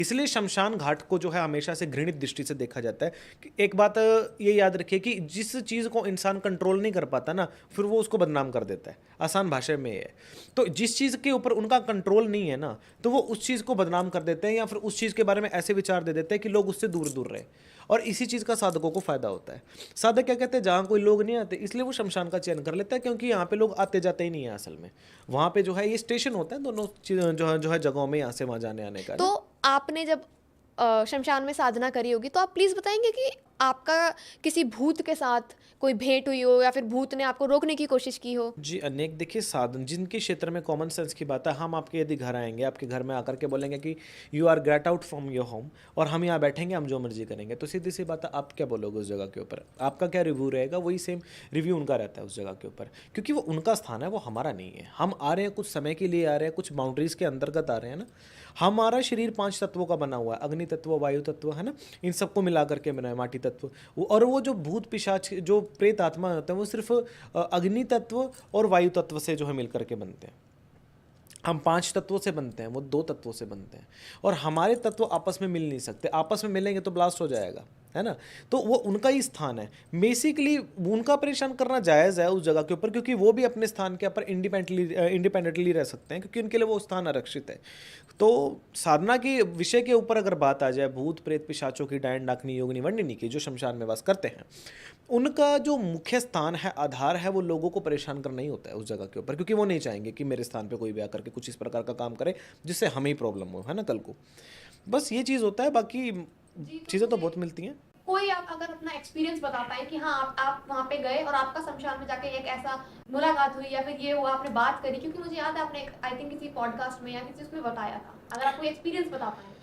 इसलिए शमशान घाट को जो है हमेशा से घृणित दृष्टि से देखा जाता है कि एक बात ये याद रखिए कि जिस चीज़ को इंसान कंट्रोल नहीं कर पाता ना, फिर वो उसको बदनाम कर देता है। आसान भाषा में ये है। तो जिस चीज़ के ऊपर उनका कंट्रोल नहीं है ना, तो वो उस चीज़ को बदनाम कर देते हैं या फिर उस चीज़ के बारे में ऐसे विचार दे देते हैं कि लोग उससे दूर दूर रहे। और इसी चीज़ का साधकों को फायदा होता है। साधक क्या कहते हैं, जहाँ कोई लोग नहीं आते इसलिए वो शमशान का चयन कर लेता है, क्योंकि यहाँ पे लोग आते जाते ही नहीं है असल में। वहाँ पे जो है ये स्टेशन होता है दोनों जो है जगहों में, यहाँ से वहाँ जाने आने का तो ना। आपने जब शमशान में साधना करी होगी, तो आप प्लीज़ बताएंगे कि आपका किसी भूत के साथ कोई भेंट हुई हो या फिर भूत ने आपको रोकने की कोशिश की हो? जी, अनेक देखिए साधन जिनके क्षेत्र में कॉमन सेंस की बात है, हम आपके यदि घर आएँगे, आपके घर में आकर के बोलेंगे कि you are get out from your home, और हम यहाँ बैठेंगे, हम जो मर्ज़ी करेंगे, तो सीधी-सी बात है, आप क्या बोलोगे उस जगह के ऊपर? आपका क्या रिव्यू रहेगा? वही सेम रिव्यू उनका रहता है उस जगह के ऊपर, क्योंकि वो उनका स्थान है, वो हमारा नहीं है। हम आ रहे हैं, कुछ समय के लिए आ रहे हैं, कुछ बाउंड्रीज़ के अंतर्गत आ रहे हैं ना। हमारा शरीर 5 तत्वों का बना हुआ है, अग्नि तत्व, वायु तत्व, है ना? इन सबको मिला कर के बना है, माटी तत्व। और वो जो भूत पिशाच, जो प्रेत आत्मा होते हैं, वो सिर्फ़ अग्नि तत्व और वायु तत्व से जो है मिल करके बनते हैं। हम 5 तत्वों से बनते हैं, वो 2 तत्वों से बनते हैं। और हमारे तत्व आपस में मिल नहीं सकते, आपस में मिलेंगे तो ब्लास्ट हो जाएगा, है ना? तो वो उनका ही स्थान है। बेसिकली उनका परेशान करना जायज़ है उस जगह के ऊपर, क्योंकि वो भी अपने स्थान के ऊपर इंडिपेंडेंटली रह सकते हैं, क्योंकि उनके लिए वो स्थान आरक्षित है। तो साधना के विषय के ऊपर अगर बात आ जाए, भूत प्रेत पिशाचों की, डायन डाकनी योगिनी वंडिनी की, जो शमशान में वास करते हैं, उनका जो मुख्य स्थान है, आधार है, वो लोगों को परेशान करना ही होता है उस जगह के ऊपर, क्योंकि वो नहीं चाहेंगे कि मेरे स्थान पे कोई भी आकर के कुछ इस प्रकार का काम करे जिससे हमें ही प्रॉब्लम हो, है ना, कल को। बस ये चीज़ होता है, बाकी जी, तो चीज़ें तो मुझे बहुत मिलती हैं। कोई आप अगर अपना एक्सपीरियंस बता पाएँ कि हाँ, आप वहाँ पे गए और आपका शमशान में जाके एक ऐसा मुलाकात हुई या फिर ये हुआ, आपने बात करी, क्योंकि मुझे याद है आपने आई थिंक किसी पॉडकास्ट में या किसी उसमें बताया था। अगर आप कोई एक्सपीरियंस बता पाएँ?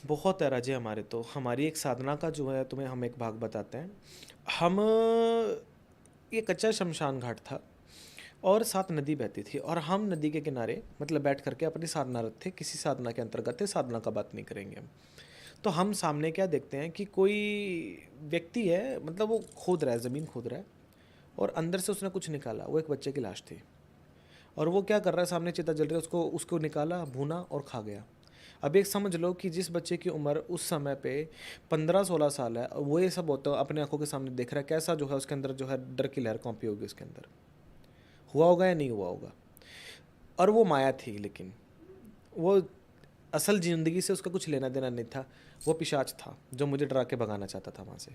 बहुत है राजे हमारे, तो हमारी एक साधना का जो है तुम्हें हम एक भाग बताते हैं। हम ये कच्चा शमशान घाट था और साथ नदी बहती थी, और हम नदी के किनारे मतलब बैठ करके अपनी साधनारत थे, किसी साधना के अंतर्गत थे, साधना का बात नहीं करेंगे हम। तो हम सामने क्या देखते हैं कि कोई व्यक्ति है, मतलब वो खोद रहा है, ज़मीन खोद रहा है, और अंदर से उसने कुछ निकाला। वो एक बच्चे की लाश थी, और वो क्या कर रहा है, सामने चिता जल रही है, उसको उसको निकाला, भूना और खा गया। अब एक समझ लो कि जिस बच्चे की उम्र उस समय पे 15-16 साल है, वो ये सब होता अपने आंखों के सामने देख रहा है, कैसा जो है उसके अंदर जो है डर की लहर कौंपी होगी, उसके अंदर हुआ होगा या नहीं हुआ होगा। और वो माया थी, लेकिन वो असल ज़िंदगी से उसका कुछ लेना देना नहीं था। वो पिशाच था जो मुझे डरा के भगाना चाहता था वहाँ से,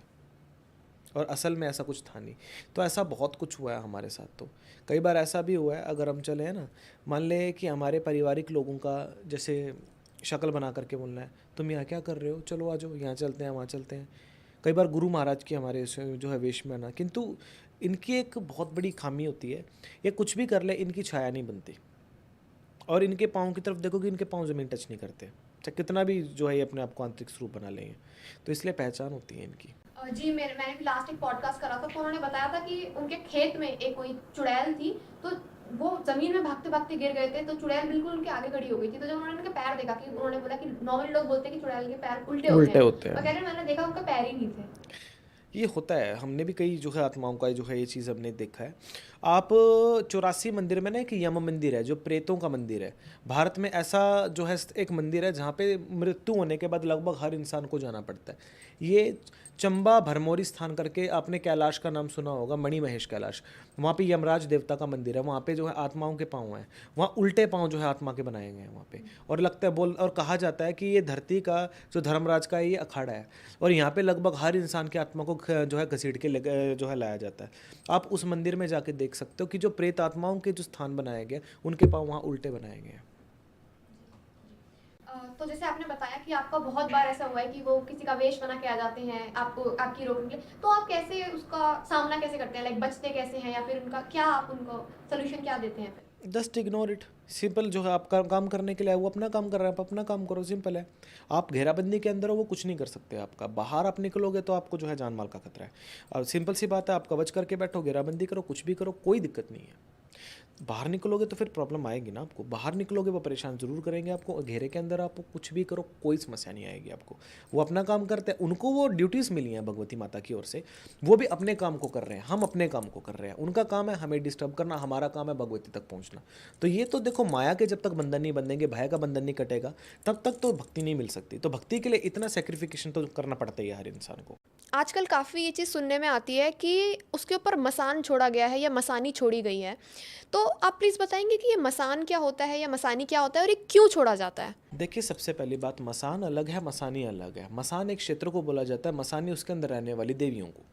और असल में ऐसा कुछ था नहीं। तो ऐसा बहुत कुछ हुआ है हमारे साथ। तो कई बार ऐसा भी हुआ है, अगर हम चले हैं ना, मान लें कि हमारे पारिवारिक लोगों का जैसे शक्ल बना करके बोलना है, तुम यहाँ क्या कर रहे हो, चलो आ जाओ, यहाँ चलते हैं, वहाँ चलते हैं। कई बार गुरु महाराज की हमारे जो है वेश में आना, किंतु इनकी एक बहुत बड़ी खामी होती है, ये कुछ भी कर ले, इनकी छाया नहीं बनती। और इनके पाँव की तरफ देखो कि इनके पाँव ज़मीन टच नहीं करते, चाहे कितना भी जो है ये अपने आप को आंतरिक स्वरूप बना लेंगे। तो इसलिए पहचान होती है इनकी। जी, मैंने भी लास्ट एक पॉडकास्ट करा था, तो उन्होंने बताया था कि उनके खेत में एक कोई चुड़ैल थी, तो वो ज़मीन में भागते-भागते गिर गए थे, तो चुड़ैल बिल्कुल उनके आगे खड़ी हो गई थी। तो जब उन्होंने उनके पैर देखा, कि उन्होंने बोला कि नॉर्मली लोग बोलते हैं कि चुड़ैल के पैर उल्टे होते उल्टे हैं, होते और हैं। कह रहे हैं मैंने देखा उनके पैर ही नहीं थे। ये होता है, हमने भी कई जो है आत्माओं का जो है ये चीज़ हमने देखा है। आप 84 मंदिर में ना एक यम मंदिर है, जो प्रेतों का मंदिर है। भारत में ऐसा जो है एक मंदिर है जहाँ पे मृत्यु होने के बाद लगभग हर इंसान को जाना पड़ता है। ये चंबा भरमौरी स्थान करके, आपने कैलाश का नाम सुना होगा, मणि महेश कैलाश। वहाँ पे यमराज देवता का मंदिर है, वहाँ पे जो है आत्माओं के पाँव हैं। वहाँ उल्टे पाँव जो है आत्मा के बनाए गए हैं वहाँ पे। और लगता है और कहा जाता है कि ये धरती का जो धर्मराज का है, ये अखाड़ा है, और यहाँ पे लगभग हर इंसान की आत्मा को जो है घसीट के जो है लाया जाता है। आप उस मंदिर में जाके देख सकते हो कि जो प्रेत आत्माओं के जो स्थान बनाए गए, उनके पाँव वहाँ उल्टे बनाए गए हैं। तो जैसे आपने बताया कि आपका बहुत बार ऐसा हुआ है कि वो किसी का वेश बना के आ जाते हैं आपको, आपकी रोकने के लिए, तो आप कैसे उसका सामना कैसे करते हैं, लाइक बचते कैसे हैं, या फिर उनका क्या, आप उनको सोल्यूशन क्या देते हैं फिर? Just ignore it. सिंपल, जो है आपका काम करने के लिए है, वो अपना काम कर रहा है, आप अपना काम करो, सिंपल है। आप घेराबंदी के अंदर हो, वो कुछ नहीं कर सकते आपका। बाहर आप निकलोगे तो आपको जो है जान माल का खतरा है। और सिंपल सी बात है, आप कवच करके बैठो, घेराबंदी करो, कुछ भी करो, कोई दिक्कत नहीं है। बाहर निकलोगे तो फिर प्रॉब्लम आएगी ना आपको, बाहर निकलोगे वो परेशान ज़रूर करेंगे आपको, और घेरे के अंदर आप कुछ भी करो कोई समस्या नहीं आएगी आपको। वो अपना काम करते हैं, उनको वो ड्यूटीज़ मिली हैं भगवती माता की ओर से, वो भी अपने काम को कर रहे हैं, हम अपने काम को कर रहे हैं। उनका काम है हमें डिस्टर्ब करना, हमारा काम है भगवती तक पहुँचना। तो ये तो देखो, माया के जब तक बंधन नहीं बंधेंगे, भय का बंधन नहीं कटेगा, तब तक तो भक्ति नहीं मिल सकती। तो भक्ति के लिए इतना सेक्रीफिकेशन तो करना पड़ता ही है हर इंसान को। आजकल काफ़ी ये चीज़ सुनने में आती है कि उसके ऊपर मसान छोड़ा गया है या मसानी छोड़ी गई है। तो आप प्लीज़ बताएँगे कि ये मसान क्या होता है या मसानी क्या होता है और ये क्यों छोड़ा जाता है? देखिए, सबसे पहली बात, मसान अलग है, मसानी अलग है। मसान एक क्षेत्र को बोला जाता है, मसानी उसके अंदर रहने वाली देवियों को,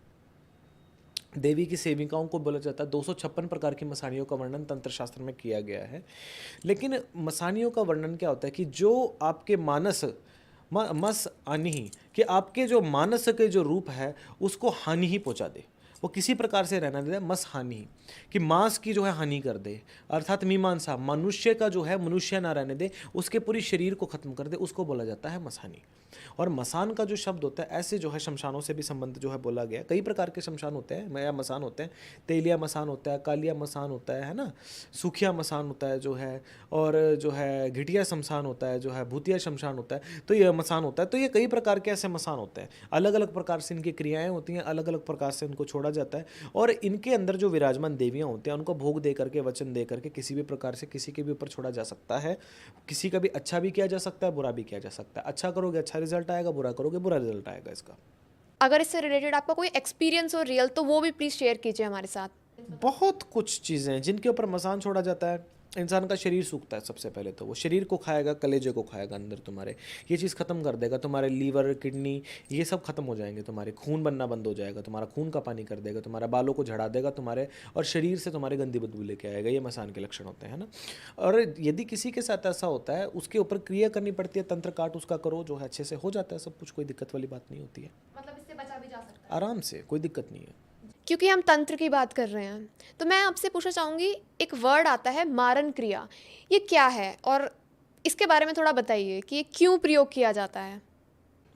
देवी की सेविकाओं को बोला जाता है। 256 प्रकार की मसानियों का वर्णन तंत्र शास्त्र में किया गया है। लेकिन मसानियों का वर्णन क्या होता है कि जो आपके मानस मस हानि, कि आपके जो मानस के जो रूप है उसको हानि ही पहुंचा दे, वो किसी प्रकार से रहना दे, मस हानि, कि मांस की जो है हानि कर दे, अर्थात मीमांसा, मनुष्य का जो है मनुष्य ना रहने दे, उसके पूरी शरीर को खत्म कर दे, उसको बोला जाता है मसानी। और मसान का जो शब्द होता है, ऐसे जो है शमशानों से भी संबंध जो है बोला गया। कई प्रकार के शमशान होते हैं, या मसान होते हैं, तेलिया मसान होता है, कालिया मसान होता है ना, सूखिया मसान होता है जो है, और जो है घिटिया शमशान होता है, जो है भूतिया शमशान होता है, तो ये मसान होता है। तो ये कई प्रकार के ऐसे मसान होते हैं, अलग अलग प्रकार से इनकी क्रियाएं होती हैं, अलग अलग प्रकार से इनको छोड़ा जाता है। और इनके अंदर जो विराजमान देवियां होती हैं, उनको भोग दे करके, वचन दे करके किसी भी प्रकार से किसी के भी ऊपर छोड़ा जा सकता है। किसी का भी अच्छा भी किया जा सकता है, बुरा भी किया जा सकता है। अच्छा करोगे अच्छा रिजल्ट आएगा, बुरा करोगे बुरा रिजल्ट आएगा इसका। अगर इससे रिलेटेड आपका कोई एक्सपीरियंस हो रियल, तो वो भी प्लीज़ शेयर कीजिए हमारे साथ। बहुत कुछ चीज़ें हैं जिनके ऊपर मसान छोड़ा जाता है। इंसान का शरीर सूखता है, सबसे पहले तो वो शरीर को खाएगा, कलेजे को खाएगा अंदर तुम्हारे, ये चीज़ ख़त्म कर देगा। तुम्हारे लीवर, किडनी, ये सब खत्म हो जाएंगे, तुम्हारे खून बनना बंद हो जाएगा, तुम्हारा खून का पानी कर देगा, तुम्हारा बालों को झड़ा देगा तुम्हारे, और शरीर से तुम्हारे गंदी बदबू लेके आएगा। ये मसान के लक्षण होते हैं ना। और यदि किसी के साथ ऐसा होता है, उसके ऊपर क्रिया करनी पड़ती है, तंत्र काट उसका करो, जो है अच्छे से हो जाता है सब कुछ, कोई दिक्कत वाली बात नहीं होती है, मतलब इससे बचा भी जा सकता है। आराम से, कोई दिक्कत नहीं है। क्योंकि हम तंत्र की बात कर रहे हैं, तो मैं आपसे पूछना चाहूँगी, एक वर्ड आता है मारन क्रिया, ये क्या है और इसके बारे में थोड़ा बताइए कि ये क्यों प्रयोग किया जाता है?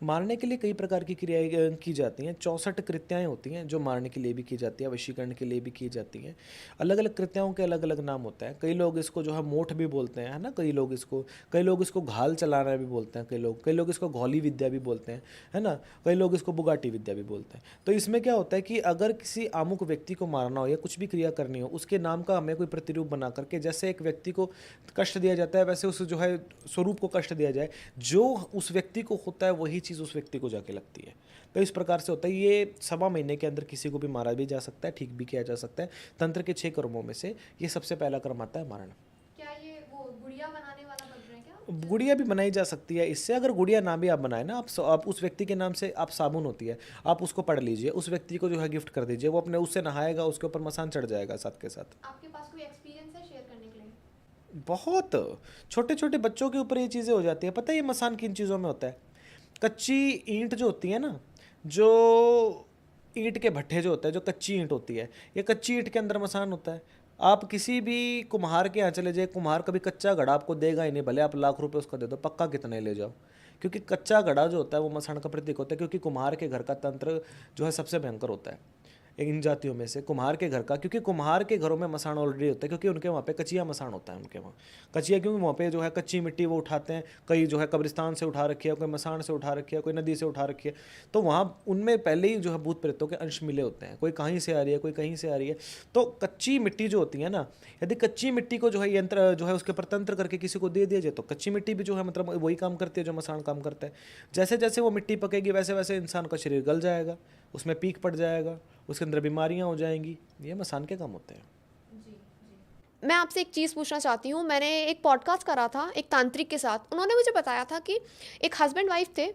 मारने के लिए कई प्रकार की क्रियाएं की जाती हैं। 64 कृत्याएं होती हैं जो मारने के लिए भी की जाती है, वशीकरण के लिए भी की जाती हैं। अलग अलग कृत्याओं के अलग अलग नाम होता है। कई लोग इसको जो है मोठ भी बोलते हैं, है ना, कई लोग इसको घाल चलाना भी बोलते हैं, कई लोग इसको घौली विद्या भी बोलते हैं, है ना, कई लोग इसको बुगाटी विद्या भी बोलते हैं। तो इसमें क्या होता है कि अगर किसी आमुक व्यक्ति को मारना हो या कुछ भी क्रिया करनी हो, उसके नाम का हमें कोई प्रतिरूप बना करके, जैसे एक व्यक्ति को कष्ट दिया जाता है वैसे उस जो है स्वरूप को कष्ट दिया जाए, जो उस व्यक्ति को होता है वही चीज़ उस व्यक्ति को जाके लगती है। तो इस प्रकार से होता है। ये 1.25 महीने के अंदर किसी को भी मारा भी जा सकता है, ठीक भी किया जा सकता है। तंत्र के 6 कर्मों में से ये सबसे पहला कर्म आता है मारण। क्या ये वो गुड़िया बनाने वाला बन रहे हैं क्या? गुड़िया भी बनाई जा सकती है इससे। अगर गुड़िया ना भी आप बनाए ना, आप उस व्यक्ति के नाम से, आप साबुन होती है, आप उसको पढ़ लीजिए, उस व्यक्ति को जो है गिफ्ट कर दीजिए, वो अपने उससे नहाएगा, उसके ऊपर मसान चढ़ जाएगा साथ के साथ। आपके पास कोई एक्सपीरियंस है शेयर करने के लिए? बहुत छोटे छोटे बच्चों के ऊपर ये चीज़ें हो जाती है। पता है ये मसान किन चीज़ों में होता है? कच्ची ईंट जो होती है ना, जो ईंट के भट्ठे जो होता है, जो कच्ची ईंट होती है, ये कच्ची ईंट के अंदर मसान होता है। आप किसी भी कुम्हार के यहाँ चले जाए, कुम्हार कभी कच्चा घड़ा आपको देगा ही नहीं, भले आप लाख रुपए उसका दे दो, पक्का कितने ले जाओ, क्योंकि कच्चा घड़ा जो होता है वो मसान का प्रतीक होता है। क्योंकि कुम्हार के घर का तंत्र जो है सबसे भयंकर होता है इन जातियों में से, कुम्हार के घर का। क्योंकि कुम्हार के घरों में मसान ऑलरेडी होता है, क्योंकि उनके वहाँ पे कचिया मसान होता है। उनके वहाँ कचिया, क्योंकि वहाँ पे जो है कच्ची मिट्टी वो उठाते हैं, कई जो है कब्रिस्तान से उठा रखी है, कोई मसान से उठा रखी है, कोई नदी से उठा रखी है। तो वहाँ उनमें पहले ही जो है भूत प्रेतों के अंश मिले होते हैं, कोई कहीं से आ रही है, कोई कहीं से आ रही है। तो कच्ची मिट्टी जो होती है ना, यदि कच्ची मिट्टी को जो है यंत्र जो है उसके ऊपर तंत्र करके किसी को दे दिया जाए, तो कच्ची मिट्टी भी जो है मतलब वही काम करती है जो मसान काम करता है। जैसे जैसे वो मिट्टी पकेगी वैसे वैसे इंसान का शरीर गल जाएगा, उसमें पीक पड़ जाएगा, उसके अंदर बीमारियां हो जाएंगी। ये मसान के काम होते हैं। मैं आपसे एक चीज़ पूछना चाहती हूँ, मैंने एक पॉडकास्ट करा था एक तांत्रिक के साथ, उन्होंने मुझे बताया था कि एक हस्बैंड वाइफ थे,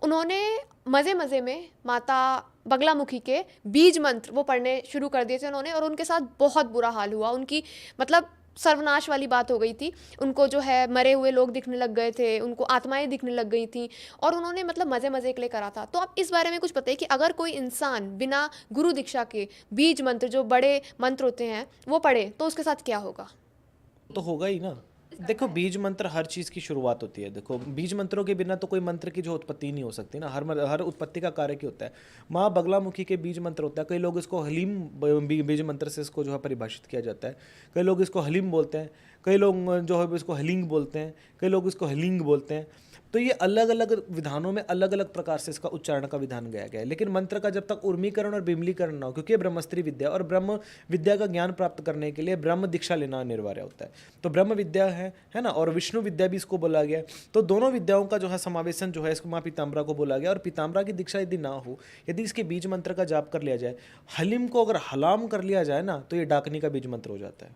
उन्होंने मज़े मज़े में माता बगलामुखी के बीज मंत्र वो पढ़ने शुरू कर दिए थे उन्होंने, और उनके साथ बहुत बुरा हाल हुआ। उनकी मतलब सर्वनाश वाली बात हो गई थी। उनको जो है मरे हुए लोग दिखने लग गए थे, उनको आत्माएं दिखने लग गई थी, और उन्होंने मतलब मज़े मज़े के लिए करा था। तो आप इस बारे में कुछ बताइए कि अगर कोई इंसान बिना गुरु दीक्षा के बीज मंत्र, जो बड़े मंत्र होते हैं, वो पढ़े, तो उसके साथ क्या होगा? तो होगा ही ना। करता देखो, है? बीज मंत्र हर चीज़ की शुरुआत होती है। देखो, बीज मंत्रों के बिना तो कोई मंत्र की जो उत्पत्ति नहीं हो सकती ना। हर उत्पत्ति का कार्य क्या होता है? माँ बगलामुखी के बीज मंत्र होता है। कई लोग इसको हलीम बीज मंत्र से इसको जो है परिभाषित किया जाता है। कई लोग इसको हलीम बोलते हैं, कई लोग जो है इसको हलिंग बोलते हैं, कई लोग इसको हलिंग बोलते हैं। तो ये अलग अलग विधानों में अलग अलग प्रकार से इसका उच्चारण का विधान गया गया है। लेकिन मंत्र का जब तक उर्मीकरण और बिमलीकरण ना हो, क्योंकि ये ब्रह्मस्त्री विद्या और ब्रह्म विद्या का ज्ञान प्राप्त करने के लिए ब्रह्म दीक्षा लेना अनिवार्य होता है। तो ब्रह्म विद्या है ना, और विष्णु विद्या भी इसको बोला गया है। तो दोनों विद्याओं का जो है समावेशन जो है इसको माँ पीताम्बरा को बोला गया। और पीताम्बरा की दीक्षा यदि ना हो, यदि इसके बीज मंत्र का जाप कर लिया जाए, हलीम को अगर हलाम कर लिया जाए ना, तो ये डाकनी का बीज मंत्र हो जाता है।